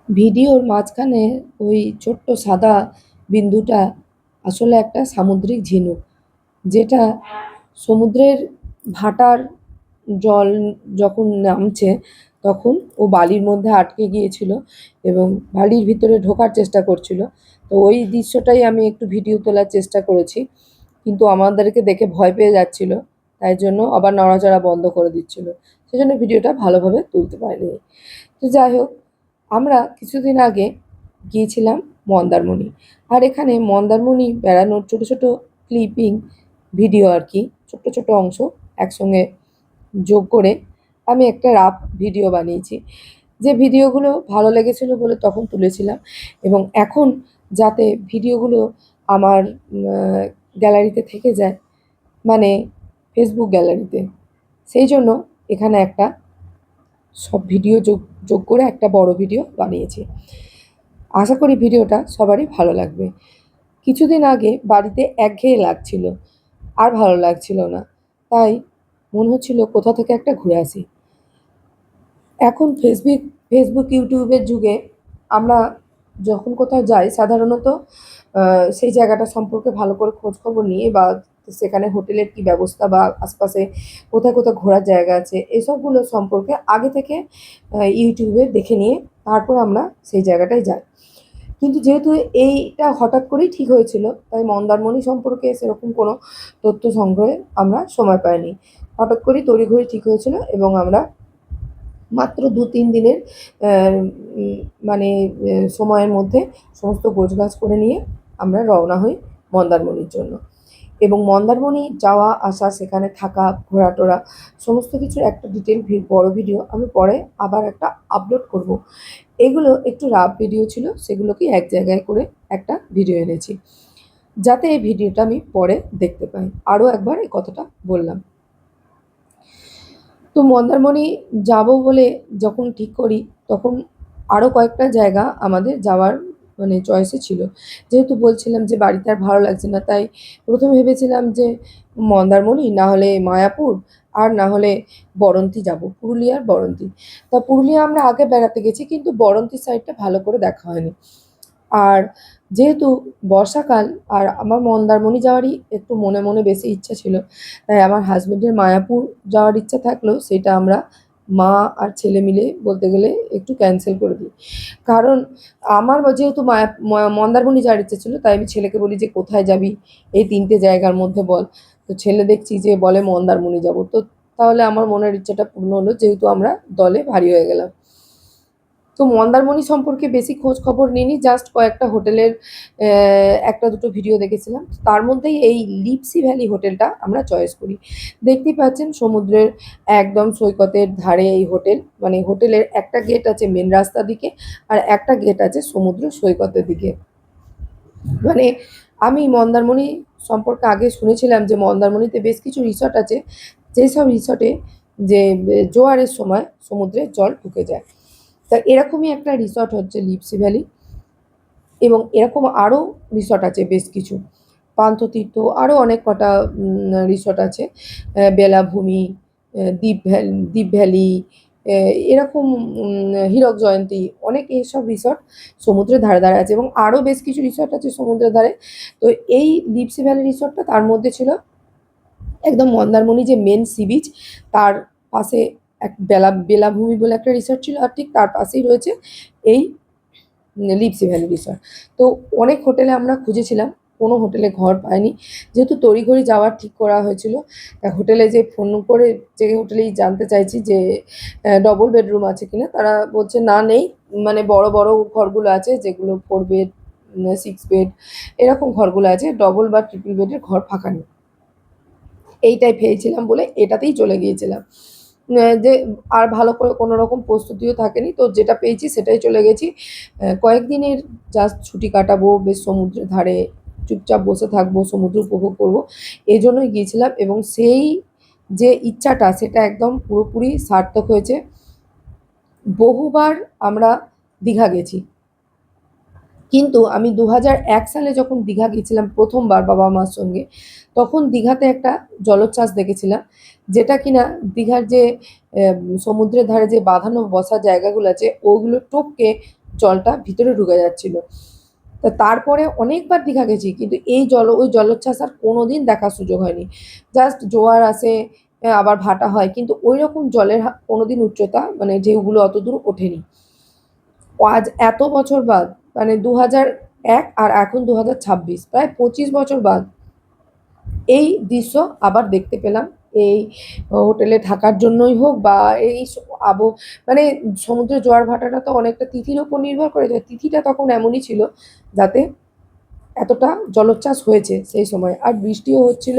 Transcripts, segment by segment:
ভিডিওর মাঝখানে ওই ছোট্ট সাদা বিন্দুটা আসলে একটা সামুদ্রিক ঝিনুক, যেটা সমুদ্রের ভাটার জল যখন নামছে তখন ও বালির মধ্যে আটকে গিয়েছিল এবং বালির ভিতরে ঢোকার চেষ্টা করছিল। তো ওই দৃশ্যটাই আমি একটু ভিডিও তোলার চেষ্টা করেছি, কিন্তু আমাদেরকে দেখে ভয় পেয়ে যাচ্ছিল, তাই জন্য আবার নড়াচড়া বন্ধ করে দিচ্ছিল, সেজন্য ভিডিওটা ভালোভাবে তুলতে পারিনি। তো যাই হোক, আমরা কিছুদিন আগে গিয়েছিলাম মন্দারমণি। আর এখানে মন্দারমণি বেড়ানোর ছোটো ছোটো ক্লিপিং ভিডিও আর কি, ছোট্ট ছোট্ট অংশ একসঙ্গে যোগ করে আমি একটা রাফ ভিডিও বানিয়েছি। যে ভিডিওগুলো ভালো লেগেছিলো বলে তখন তুলেছিলাম, এবং এখন যাতে ভিডিওগুলো আমার গ্যালারিতে থেকে যায়, মানে ফেসবুক গ্যালারিতে, সেই জন্য এখানে একটা সব ভিডিও যোগ যোগ করে একটা বড় ভিডিও বানিয়েছি। আশা করি ভিডিওটা সবারই ভালো লাগবে। কিছুদিন আগে বাড়িতে একঘেয়ে লাগছিল, আর ভালো লাগছিল না, তাই মনে হচ্ছিল কোথা থেকে একটা ঘুরে আসি। এখন ফেসবুক ইউটিউবের যুগে আমরা যখন কোথাও যাই সাধারণত সেই জায়গাটা সম্পর্কে ভালো করে খোঁজখবর নিয়ে, বা সেখানে হোটেলের কী ব্যবস্থা বা আশপাশে কোথায় কোথায় ঘোরার জায়গা আছে এসবগুলো সম্পর্কে আগে থেকে ইউটিউবে দেখে নিয়ে তারপর আমরা সেই জায়গাটায় যাই। কিন্তু যেহেতু এইটা হঠাৎ করেই ঠিক হয়েছিল, তাই মন্দারমণি সম্পর্কে সেরকম কোনো তথ্য সংগ্রহে আমরা সময় পাইনি। হঠাৎ করেই তড়িঘড়ি ঠিক হয়েছিল এবং আমরা মাত্র ২-৩ দিনের মানে সময়ের মধ্যে সমস্ত গোছগাছ করে নিয়ে আমরা রওনা হই মন্দারমণির জন্য। এবং মন্দারমণি যাওয়া আসা, সেখানে থাকা, ঘোরাটোরা সমস্ত কিছুর একটা ডিটেল বড় ভিডিও আমি পরে আবার একটা আপলোড করব। এগুলো একটু রাফ ভিডিও ছিল, সেগুলোকে এক জায়গায় করে একটা ভিডিও এনেছি, যাতে এই ভিডিওটা আমি পরে দেখতে পাই। আরও একবার এই কথাটা বললাম। তো মন্দারমণি যাব বলে যখন ঠিক করি, তখন আরও কয়েকটা জায়গা আমাদের যাওয়ার মানে চয়েসে ছিল। যেহেতু বলছিলাম যে বাড়িতে আর ভালো লাগছে না, তাই প্রথমে ভেবেছিলাম যে মন্দারমণি, না হলে মায়াপুর, আর না হলে বড়ন্তি যাব, পুরুলিয়ার বড়ন্তি। তা পুরুলিয়া আমরা আগে বেড়াতে গেছি, কিন্তু বড়ন্তি সাইডটা ভালো করে দেখা হয়নি। আর যেহেতু বর্ষাকাল, আর আমার মন্দারমণি যাওয়ারই একটু মনে মনে বেশি ইচ্ছা ছিল, তাই আমার হাজবেন্ডের মায়াপুর যাওয়ার ইচ্ছা থাকলেও সেটা আমরা মা আর ছেলে মিলে বলতে গেলে একটু ক্যান্সেল করে দিই। কারণ আমার যেহেতু মন্দারমণি যাওয়ার ইচ্ছা ছিল, তাই আমি ছেলেকে বলি যে কোথায় যাবি, এই ৩টে জায়গার মধ্যে বল। তো ছেলে দেখছি যে বলে মন্দারমণি যাব। তো তাহলে আমার মনের ইচ্ছাটা পূর্ণ হলো, যেহেতু আমরা দলে ভারী হয়ে গেলাম। তো মন্দারমণি সম্পর্কে বেশি খোঁজ খবর নিইনি, জাস্ট কয়েকটা হোটেলের একটা দুটো ভিডিও দেখেছিলাম। তার মধ্যেই এই লিপসি ভ্যালি হোটেলটা আমরা চয়েস করি। দেখতেই পাচ্ছেন সমুদ্রের একদম সৈকতের ধারে এই হোটেল। মানে হোটেলের একটা গেট আছে মেন রাস্তার দিকে, আর একটা গেট আছে সমুদ্র সৈকতের দিকে। মানে আমি মন্দারমণি সম্পর্কে আগে শুনেছিলাম যে মন্দারমণিতে বেশ কিছু রিসর্ট আছে, যেসব রিসর্টে যে জোয়ারের সময় সমুদ্রের জল ঢুকে যায়। তা এরকমই একটা রিসর্ট হচ্ছে লিপসি ভ্যালি, এবং এরকম আরও রিসর্ট আছে বেশ কিছু। পান্থতীর্থ, আরও অনেক কটা রিসর্ট আছে। বেলাভূমি, দ্বীপ ভ্যালি, এরকম হীরক জয়ন্তী, অনেক এইসব রিসর্ট সমুদ্রের ধারে ধারে আছে, এবং আরও বেশ কিছু রিসর্ট আছে সমুদ্রের ধারে। তো এই লিপসি ভ্যালি রিসর্টটা তার মধ্যে ছিল। একদম মন্দারমণি যে মেন সি বিচ, তার পাশে এক বেলাভূমি বলে একটা রিসর্ট ছিল, আর ঠিক তার পাশেই রয়েছে এই লিপসি ভ্যালি রিসর্ট। তো অনেক হোটেলে আমরা খুঁজেছিলাম, কোনো হোটেলে ঘর পাইনি। যেহেতু তড়িঘড়ি যাওয়ার ঠিক করা হয়েছিল, তা হোটেলে যে ফোন করে যে হোটেলেই জানতে চাইছি যে ডবল বেডরুম আছে কিনা, তারা বলছে না, নেই। মানে বড় বড় ঘরগুলো আছে, যেগুলো 4 বেড, 6 বেড, এরকম ঘরগুলো আছে, ডবল বা ট্রিপল বেডের ঘর ফাঁকা নেই। এইটাই পেয়েছিলাম বলে এটাতেই চলে গিয়েছিলাম। যে আর ভালো করে কোনো রকম প্রস্তুতিও থাকেনি, তো যেটা পেয়েছি সেটাই চলে গেছি। কয়েকদিনের জাস্ট ছুটি কাটাবো, বেশ সমুদ্রের ধারে চুপচাপ বসে থাকবো, সমুদ্র উপভোগ করবো, এজন্যই গিয়েছিলাম, এবং সেই যে ইচ্ছাটা সেটা একদম পুরোপুরি সার্থক হয়েছে। বহুবার আমরা দীঘা গেছি, কিন্তু আমি ২০০১ সালে যখন দীঘা গিয়েছিলাম প্রথমবার বাবা মার সঙ্গে, তখন দীঘাতে একটা জলোচ্ছ্বাস দেখেছিলাম, যেটা কিনা দীঘার যে সমুদ্রের ধারে যে বাঁধানো বসার জায়গাগুলো আছে, ওগুলো টপকে জলটা ভিতরে ঢুকে যাচ্ছিল। তা তারপরে অনেকবার দীঘা গেছি, কিন্তু ওই জলোচ্ছ্বাস আর কোনোদিন দেখার সুযোগ হয়নি। জাস্ট জোয়ার আসে, আবার ভাটা হয়, কিন্তু ওই রকম জলের কোনোদিন উচ্চতা মানে ঢেউগুলো অত দূর ওঠেনি। আজ এত বছর বাদ, মানে 2001 আর এখন 2026, প্রায় 25 বছর বাদ এই দৃশ্য আবার দেখতে পেলাম। এই হোটেলে থাকার জন্যই হোক বা এই মানে সমুদ্রের জোয়ার ভাটাটা তো অনেকটা তিথির ওপর নির্ভর করে যায়। তিথিটা তখন এমনই ছিল যাতে এতটা জলোচ্ছ্বাস হয়েছে সেই সময়, আর বৃষ্টিও হচ্ছিল।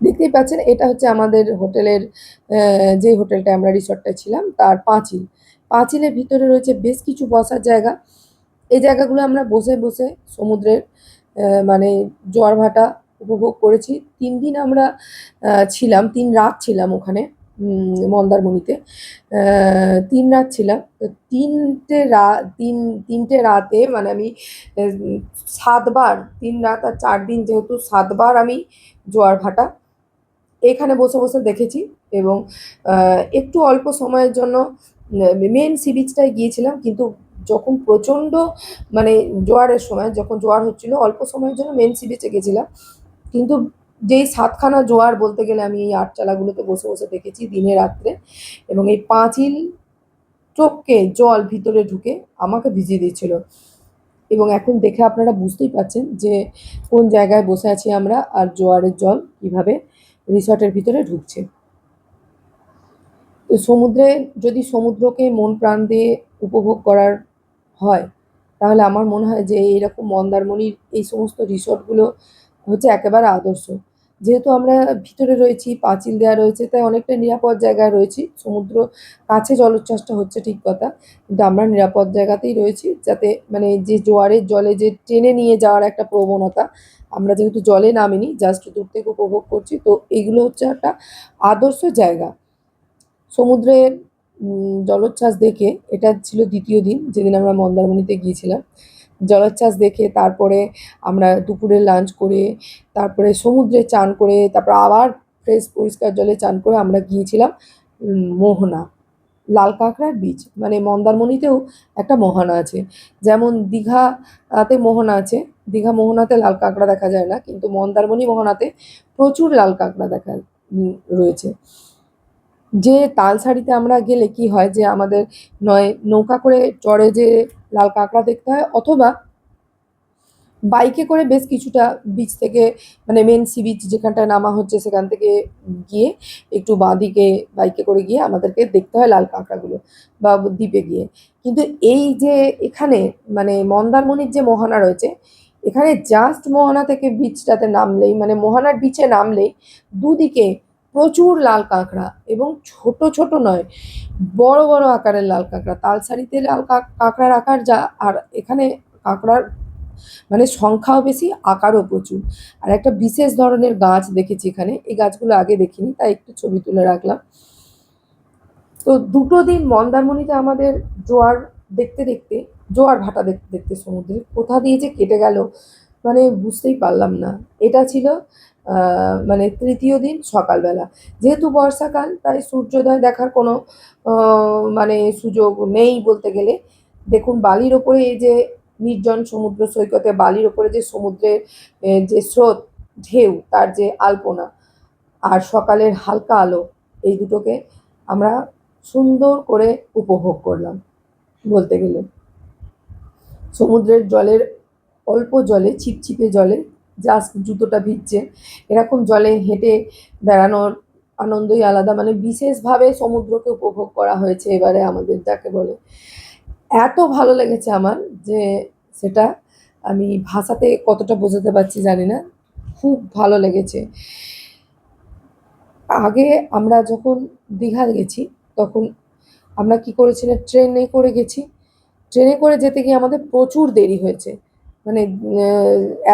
দেখতেই পাচ্ছেন, এটা হচ্ছে আমাদের হোটেলের, যে হোটেলটায় আমরা রিসর্টটায় ছিলাম তার পাঁচিল। পাঁচিলের ভিতরে রয়েছে বেশ কিছু বসার জায়গা। এই জায়গাগুলো আমরা বসে বসে সমুদ্রের মানে জোয়ার ভাটা উপভোগ করেছি। 3 দিন আমরা ছিলাম, 3 রাত ছিলাম ওখানে, মন্দারমণিতে। 3 রাত ছিলাম। তো 3টে রাতে মানে আমি 7 বার, 3 রাত আর 4 দিন, যেহেতু 7 বার আমি জোয়ার ভাটা এখানে বসে বসে দেখেছি। এবং একটু অল্প সময়ের জন্য মেন সি বিচটায় গিয়েছিলাম, কিন্তু যখন প্রচণ্ড মানে জোয়ারের সময়, যখন জোয়ার হচ্ছিল, অল্প সময়ের জন্য মেন সি বিচে গেছিলাম। কিন্তু যেই 7খানা জোয়ার বলতে গেলে আমি এই আটচালাগুলোতে বসে বসে দেখেছি দিনে রাত্রে। এবং এই পাঁচিল টপকে জল ভিতরে ঢুকে আমাকে ভিজিয়ে দিচ্ছিল। এবং এখন দেখে আপনারা বুঝতেই পারছেন যে কোন জায়গায় বসে আছি আমরা, আর জোয়ারের জল কিভাবে রিসর্টের ভিতরে ঢুকছে। তো যদি সমুদ্রকে মন প্রাণ দিয়ে উপভোগ করার হয়, তাহলে আমার মনে হয় যে এইরকম মন্দারমণির এই সমস্ত রিসর্টগুলো হচ্ছে একেবারে আদর্শ। যেহেতু আমরা ভিতরে রয়েছি, পাঁচিল দেওয়া রয়েছে, তাই অনেকটা নিরাপদ জায়গায় রয়েছি। সমুদ্র কাছে জলোচ্ছ্বাসটা হচ্ছে ঠিক কথা, কিন্তু আমরা নিরাপদ জায়গাতেই রয়েছি, যাতে মানে যে জোয়ারের জলে যে টেনে নিয়ে যাওয়ার একটা প্রবণতা, আমরা যেহেতু জলে নামিনি, জাস্ট দূর থেকে উপভোগ করছি, তো এগুলো হচ্ছে একটা আদর্শ জায়গা। সমুদ্রের জলোচ্ছ্বাস দেখে, এটা ছিল 2য় দিন যেদিন আমরা মন্দারমণিতে গিয়েছিলাম। জলোচ্ছ্বাস দেখে তারপরে আমরা দুপুরে লাঞ্চ করে, তারপরে সমুদ্রে চান করে, তারপর আবার ফ্রেশ পরিষ্কার জলে চান করে আমরা গিয়েছিলাম মোহনা, লাল কাঁকড়ার বীচ। মানে মন্দারমণিতেও একটা মোহনা আছে। যেমন দীঘাতে মোহনা আছে, দীঘা মোহনাতে লাল কাঁকড়া দেখা যায় না, কিন্তু মন্দারমণি মোহনাতে প্রচুর লাল কাঁকড়া রয়েছে। যে তালসারিতে আমরা গেলে কি হয় যে আমাদের নয় নৌকা করে চড়ে যে লাল কাঁকড়া দেখতে হয়, অথবা বাইকে করে বেশ কিছুটা বিচ থেকে, মানে মেন সি বিচ যেখানটায় নামা হচ্ছে সেখান থেকে গিয়ে একটু বাঁদিকে বাইকে করে গিয়ে আমাদেরকে দেখতে হয় লাল কাঁকড়াগুলো, বা দ্বীপে গিয়ে। কিন্তু এই যে এখানে মানে মন্দারমণির যে মোহনা রয়েছে, এখানে জাস্ট মোহনা থেকে বিচটাতে নামলেই, মানে মোহনার বিচে নামলেই দুদিকে প্রচুর লাল কাঁকড়া, এবং ছোট ছোট নয়, বড় বড় আকারের লাল কাঁকড়া। তালসারিতে লাল কাঁকড়ার আকার যা, আর এখানে কাঁকড়ার মানে সংখ্যাও বেশি, আকারও প্রচুর। আর একটা বিশেষ ধরনের গাছ দেখেছি এখানে, এই গাছগুলো আগে দেখিনি, তাই একটু ছবি তুলে রাখলাম। তো 2টো দিন মন্দারমণিতে আমাদের জোয়ার দেখতে দেখতে, জোয়ার ভাটা দেখতে দেখতে সমুদ্রে কোথা দিয়ে যে কেটে গেল মানে বুঝতেই পারলাম না। এটা ছিল মানে 3য় দিন সকালবেলা। যেহেতু বর্ষাকাল, তাই সূর্যোদয় দেখার কোনো মানে সুযোগ নেই বলতে গেলে। দেখুন বালির ওপরে এই যে নির্জন সমুদ্র সৈকতে, বালির ওপরে যে সমুদ্রের যে স্রোত, ঢেউ, তার যে আলপনা, আর সকালের হালকা আলো, এই দুটোকে আমরা সুন্দর করে উপভোগ করলাম বলতে গেলে। সমুদ্রের জলের, অল্প জলে, ছিপছিপে জলে জাস্ট জুতোটা ভিজছে, এরকম জলে হেঁটে বেড়ানোর আনন্দই আলাদা। মানে বিশেষভাবে সমুদ্রকে উপভোগ করা হয়েছে এবারে আমাদের, যাকে বলে এত ভালো লেগেছে আমার যে সেটা আমি ভাষাতে কতটা বোঝাতে পারছি জানি না। খুব ভালো লেগেছে। আগে আমরা যখন দীঘা গেছি, তখন আমরা কি করেছিলাম, ট্রেনে করে গেছি। ট্রেনে করে যেতে গিয়ে আমাদের প্রচুর দেরি হয়েছে। মানে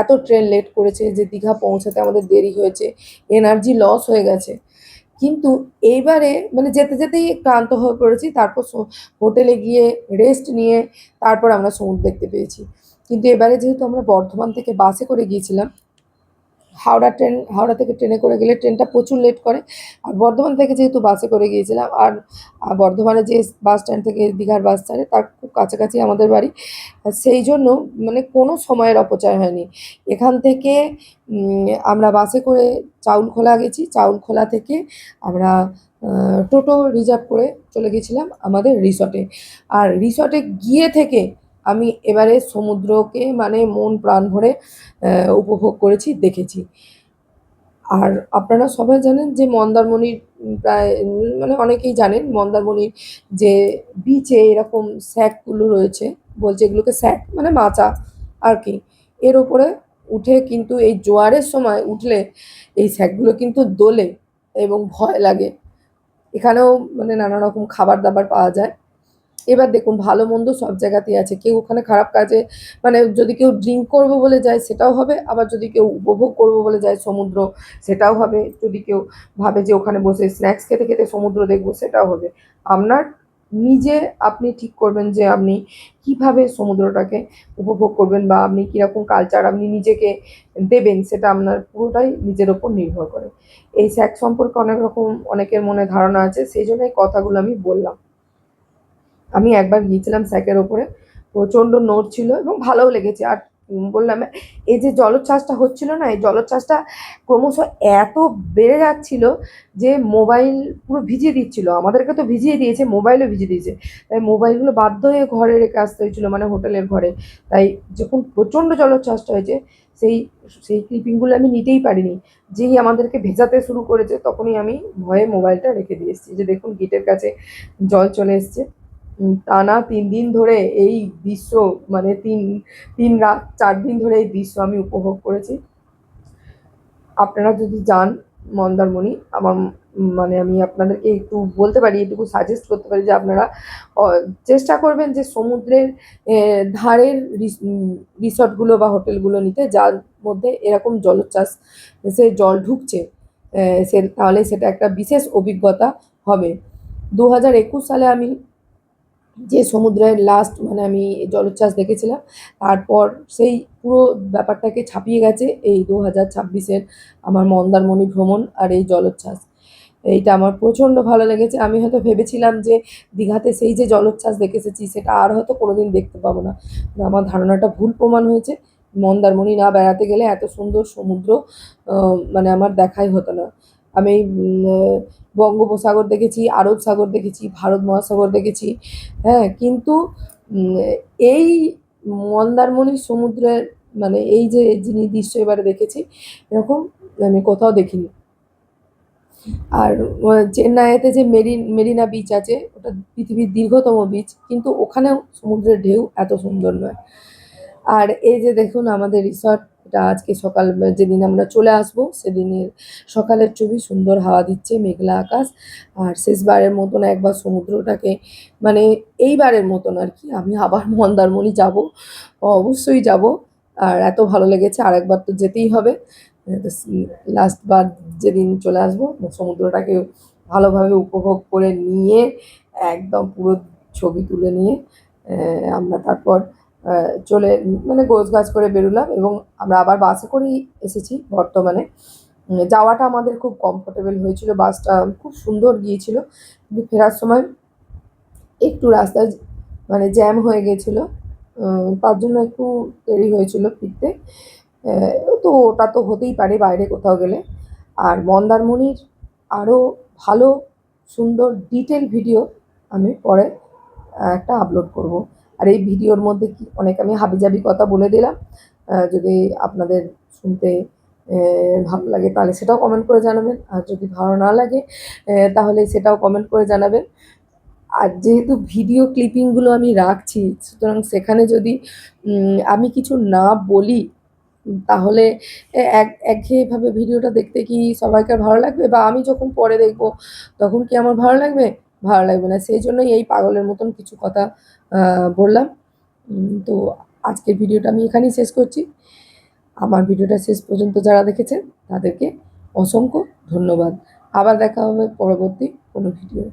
এত ট্রেন লেট করেছে যে দীঘা পৌঁছাতে আমাদের দেরি হয়েছে, এনার্জি লস হয়ে গেছে। কিন্তু এইবারে মানে যেতে যেতেই ক্লান্ত হয়ে পড়েছি, তারপর হোটেলে গিয়ে রেস্ট নিয়ে তারপর আমরা সমুদ্র দেখতে পেয়েছি। কিন্তু এবারে যেহেতু আমরা বর্ধমান থেকে বাসে করে গিয়েছিলাম, হাওড়া থেকে ট্রেনে করে গেলে ট্রেনটা প্রচুর লেট করে। আর বর্ধমান থেকে যেহেতু বাসে করে গিয়েছিলাম, আর বর্ধমানে যে বাস স্ট্যান্ড থেকে দীঘার বাস ছাড়ে তার খুব কাছাকাছি আমাদের বাড়ি। সেই জন্য মানে কোনো সময়ের অপচয় হয়নি। এখান থেকে আমরা বাসে করে চাউলখোলা গেছি। চাউলখোলা থেকে আমরা টোটো রিজার্ভ করে চলে গেছিলাম আমাদের রিসর্টে। আর রিসর্টে গিয়ে থেকে আমি এবারে সমুদ্রকে মানে মন প্রাণ ভরে উপভোগ করেছি, দেখেছি। আর আপনারা সবাই জানেন যে মন্দারমণির প্রায় মানে অনেকেই জানেন মন্দারমণির যে বিচে এরকম স্যাকগুলো রয়েছে, বলছে এগুলোকে স্যাক মানে মাচা আর কি। এর ওপরে উঠে কিন্তু এই জোয়ারের সময় উঠলে এই স্যাকগুলো কিন্তু দোলে এবং ভয় লাগে। এখানেও মানে নানা রকম খাবার দাবার পাওয়া যায়। এবার দেখুন ভালো মন্দ সব জায়গাতেই আছে। কেউ ওখানে খারাপ কাজে মানে যদি কেউ ড্রিঙ্ক করবো বলে যায় সেটাও হবে। আবার যদি কেউ উপভোগ করবো বলে যায় সমুদ্র সেটাও হবে। যদি কেউ ভাবে যে ওখানে বসে স্ন্যাক্স খেতে, খেতে সমুদ্র দেখবো সেটাও হবে। আপনার নিজে আপনি ঠিক করবেন যে আপনি কিভাবে সমুদ্রটাকে উপভোগ করবেন বা আপনি কিরকম কালচার আপনি নিজেকে দেবেন সেটা আপনার পুরোটাই নিজের ওপর নির্ভর করে। এই স্যাক সম্পর্কে অনেক রকম অনেকের মনে ধারণা আছে। সেইজন্য এই কথাগুলো আমি বললাম। আমি একবার গিয়েছিলাম স্যাকের ওপরে, প্রচণ্ড নড়ছিল এবং ভালোও লেগেছে। আর বললাম এই যে জলোচ্ছ্বাসটা হচ্ছিল না, এই জলোচ্ছ্বাসটা ক্রমশ এত বেড়ে যাচ্ছিল যে মোবাইল পুরো ভিজিয়ে দিচ্ছিল। আমাদেরকে তো ভিজিয়ে দিয়েছে, মোবাইলও ভিজিয়ে দিয়েছে। তাই মোবাইলগুলো বাধ্য হয়ে ঘরে রেখে আসতে হয়েছিল, মানে হোটেলের ঘরে। তাই যখন প্রচণ্ড জলোচ্ছ্বাসটা হয়েছে সেই সেই ক্লিপিংগুলো আমি নিতেই পারিনি। যেই আমাদেরকে ভেজাতে শুরু করেছে তখনই আমি ভয়ে মোবাইলটা রেখে দিয়ে এসেছি। যে দেখুন গেটের কাছে জল চলে এসছে। টানা ৩ দিন ধরে এই দৃশ্য মানে ৩ রাত ৪ দিন ধরে এই দৃশ্য আমি উপভোগ করেছি। আপনারা যদি যান মন্দারমণি, আমার মানে আমি আপনাদেরকে একটু বলতে পারি, এটুকু সাজেস্ট করতে পারি যে আপনারা অ চেষ্টা করবেন যে সমুদ্রের ধারের রিসর্টগুলো বা হোটেলগুলো নিতে, যার মধ্যে এরকম জলোচ্ছ্বাস সে জল ঢুকছে। তাহলে সেটা একটা বিশেষ অভিজ্ঞতা হবে। ২০২১ সালে আমি যে সমুদ্রের লাস্ট মানে আমি জলোচ্ছ্বাস দেখেছিলাম, তারপর সেই পুরো ব্যাপারটাকে ছাপিয়ে গেছে এই ২০২৬-এর আমার মন্দারমণি ভ্রমণ আর এই জলোচ্ছ্বাস। এইটা আমার প্রচণ্ড ভালো লেগেছে। আমি হয়তো ভেবেছিলাম যে দীঘাতে সেই যে জলোচ্ছ্বাস দেখে এসেছি সেটা আর হয়তো কোনোদিন দেখতে পাবো না। কিন্তু আমার ধারণাটা ভুল প্রমাণ হয়েছে। মন্দারমণি না বেড়াতে গেলে এত সুন্দর সমুদ্র মানে আমার দেখাই হতো না। আমি বঙ্গোপসাগর দেখেছি, আরব সাগর দেখেছি, ভারত মহাসাগর দেখেছি। হ্যাঁ? কিন্তু উম এই মন্দারমণির সমুদ্রের মানে এই যে দৃশ্য এবারে দেখেছি, এরকম আমি কোথাও দেখিনি। আর চেন্নাইতে যে মেরিনা বিচ আছে, ওটা পৃথিবীর দীর্ঘতম বিচ। কিন্তু ওখানেও সমুদ্রের ঢেউ এত সুন্দর নয়। আর এই যে দেখুন আমাদের রিসর্ট, এটা আজকে সকাল যেদিন আমরা চলে আসবো সেদিনের সকালের ছবি। সুন্দর হাওয়া দিচ্ছে, মেঘলা আকাশ। আর শেষবারের মতন একবার সমুদ্রটাকে মানে এইবারের মতন আর কি আমি আবার মন্দারমণি যাবো, অবশ্যই যাবো। আর এত ভালো লেগেছে আরেকবার তো যেতেই হবে। তো লাস্ট বার যেদিন চলে আসবো সমুদ্রটাকে ভালোভাবে উপভোগ করে নিয়ে একদম পুরো ছবি তুলে নিয়ে আমরা তারপর চলে মানে গোছগাছ করে বেরোলাম এবং আমরা আবার বাসে করেই এসেছি বর্তমানে। যাওয়াটা আমাদের খুব কমফোর্টেবল হয়েছিল, বাসটা খুব সুন্দর গিয়েছিল। কিন্তু ফেরার সময় একটু রাস্তায় মানে জ্যাম হয়ে গেছিলো। তার জন্য একটু দেরি হয়েছিল ফিরতে। তো ওটা তো হতেই পারে বাইরে কোথাও গেলে। আর মন্দারমণির আরও ভালো সুন্দর ডিটেল ভিডিও আমি পরে একটা আপলোড করব। আর এই ভিডিওর মধ্যে কি অনেক আমি হাবিজাবি কথা বলে দিলাম। যদি আপনাদের শুনতে ভালো লাগে তাহলে সেটাও কমেন্ট করে জানাবেন। আর যদি ভালো না লাগে তাহলে সেটাও কমেন্ট করে জানাবেন। আর যেহেতু ভিডিও ক্লিপিংগুলো আমি রাখছি, সুতরাং সেখানে যদি আমি কিছু না বলি তাহলে একঘেয়েভাবে ভিডিওটা দেখতে কি সবাইকার ভালো লাগবে? বা আমি যখন পরে দেখবো তখন কি আমার ভালো লাগবে? ভালো লাগবে না। সেইজন্যই এই পাগলের মতন কিছু কথা বললাম। তো আজকের ভিডিওটা আমি এখানেই শেষ করছি। আমার ভিডিওটা শেষ পর্যন্ত যারা দেখেছেন তাদেরকে অসংখ্য ধন্যবাদ। আবার দেখা হবে পরবর্তী কোনো ভিডিওয়।